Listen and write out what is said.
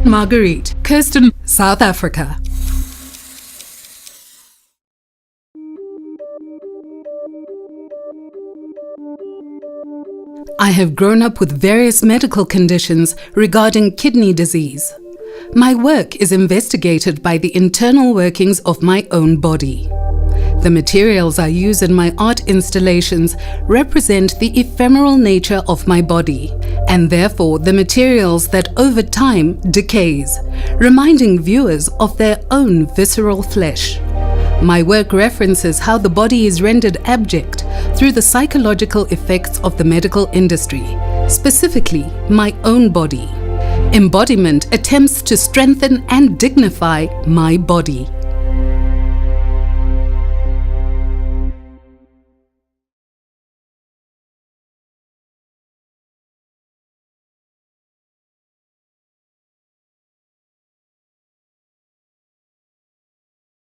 Marguerite Kirsten, South Africa. I have grown up with various medical conditions regarding kidney disease. My work is investigated by the internal workings of my own body. The materials I use in my art installations represent the ephemeral nature of my body, and therefore the materials that over time decays, reminding viewers of their own visceral flesh. My work references how the body is rendered abject through the psychological effects of the medical industry, specifically my own body. Embodiment attempts to strengthen and dignify my body.